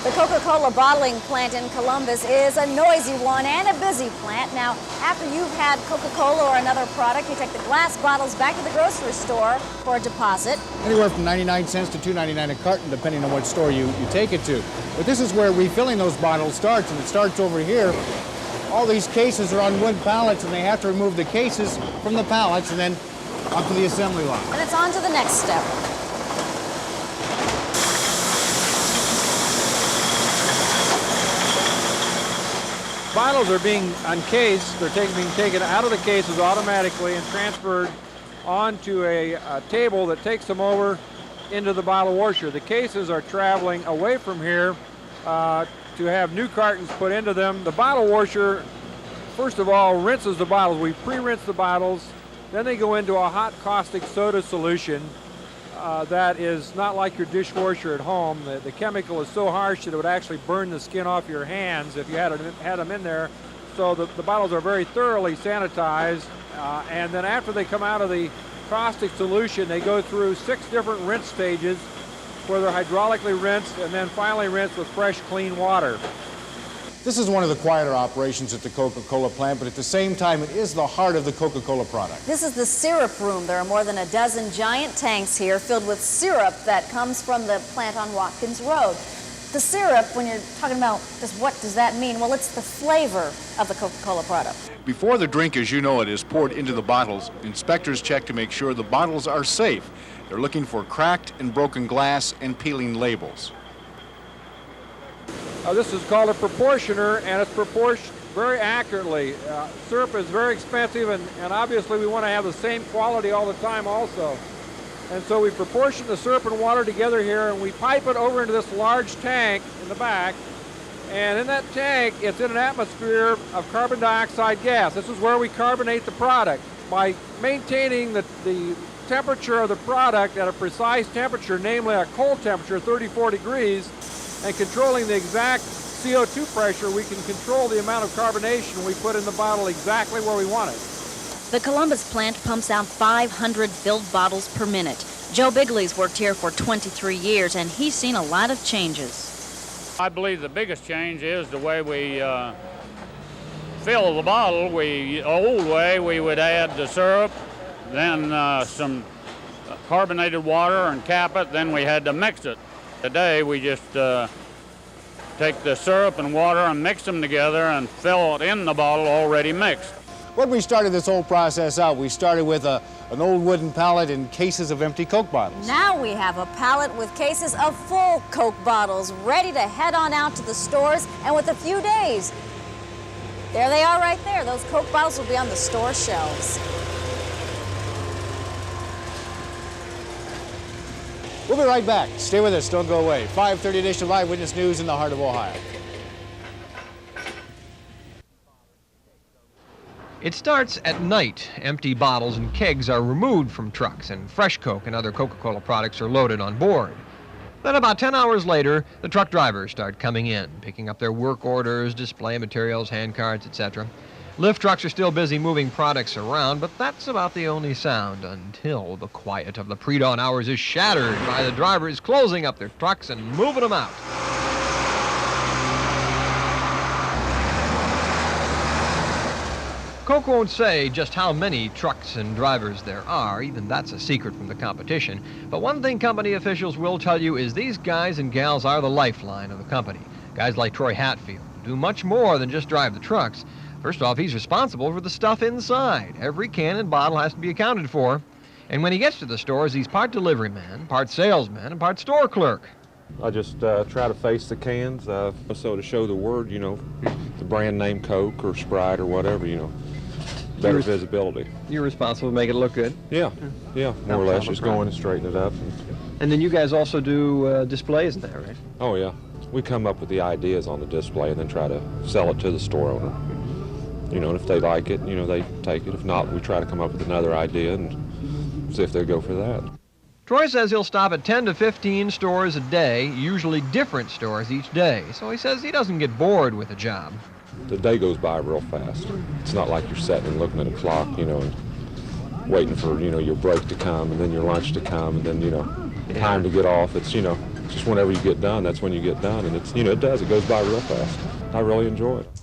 The Coca Cola bottling plant in Columbus is a noisy one and a busy plant. Now, after you've had Coca Cola or another product, you take the glass bottles back to the grocery store for a deposit. Anywhere from 99 cents to $2.99 a carton, depending on what store you take it to. But this is where refilling those bottles starts, and it starts over here. All these cases are on wood pallets, and they have to remove the cases from the pallets and then onto the assembly line. And it's on to the next step. Bottles are being uncased. They're being taken out of the cases automatically and transferred onto a table that takes them over into the bottle washer. The cases are traveling away from here to have new cartons put into them. The bottle washer, first of all, rinses the bottles. We pre-rinse the bottles. Then they go into a hot caustic soda solution that is not like your dishwasher at home. The chemical is so harsh that it would actually burn the skin off your hands if you had them in there. So the bottles are very thoroughly sanitized. And then after they come out of the caustic solution, they go through 6 different rinse stages where they're hydraulically rinsed and then finally rinsed with fresh, clean water. This is one of the quieter operations at the Coca-Cola plant, but at the same time, it is the heart of the Coca-Cola product. This is the syrup room. There are more than a dozen giant tanks here filled with syrup that comes from the plant on Watkins Road. The syrup, when you're talking about just what does that mean? Well, it's the flavor of the Coca-Cola product. Before the drink, as you know it, is poured into the bottles, inspectors check to make sure the bottles are safe. They're looking for cracked and broken glass and peeling labels. This is called a proportioner, and it's proportioned very accurately. Syrup is very expensive, and obviously we want to have the same quality all the time also. And so we proportion the syrup and water together here, and we pipe it over into this large tank in the back. And in that tank, it's in an atmosphere of carbon dioxide gas. This is where we carbonate the product. By maintaining the temperature of the product at a precise temperature, namely a cold temperature, 34 degrees, and controlling the exact CO2 pressure, we can control the amount of carbonation we put in the bottle exactly where we want it. The Columbus plant pumps out 500 filled bottles per minute. Joe Bigley's worked here for 23 years, and he's seen a lot of changes. I believe the biggest change is the way we fill the bottle. Old way, we would add the syrup, then some carbonated water and cap it, then we had to mix it. Today we just take the syrup and water and mix them together and fill it in the bottle already mixed. When we started this whole process out, we started with an old wooden pallet and cases of empty Coke bottles. Now we have a pallet with cases of full Coke bottles ready to head on out to the stores, and with a few days, there they are right there. Those Coke bottles will be on the store shelves. We'll be right back. Stay with us. Don't go away. 5:30 edition of Eyewitness News in the heart of Ohio. It starts at night. Empty bottles and kegs are removed from trucks, and fresh Coke and other Coca-Cola products are loaded on board. Then about 10 hours later, the truck drivers start coming in, picking up their work orders, display materials, hand cards, etc. Lift trucks are still busy moving products around, but that's about the only sound until the quiet of the pre-dawn hours is shattered by the drivers closing up their trucks and moving them out. Coke won't say just how many trucks and drivers there are. Even that's a secret from the competition. But one thing company officials will tell you is these guys and gals are the lifeline of the company. Guys like Troy Hatfield do much more than just drive the trucks. First off, he's responsible for the stuff inside. Every can and bottle has to be accounted for. And when he gets to the stores, he's part delivery man, part salesman, and part store clerk. I just try to face the cans, so to show the word, the brand name Coke or Sprite or whatever, better visibility. You're responsible to make it look good? Yeah, more or less, just going and straighten it up. And then you guys also do displays in there, right? Oh, yeah. We come up with the ideas on the display and then try to sell it to the store owner. And if they like it, they take it. If not, we try to come up with another idea and see if they go for that. Troy says he'll stop at 10 to 15 stores a day, usually different stores each day. So he says he doesn't get bored with the job. The day goes by real fast. It's not like you're sitting and looking at a clock, and waiting for, your break to come and then your lunch to come and then, time to get off. It's, just whenever you get done, that's when you get done. And it's, you know, it goes by real fast. I really enjoy it.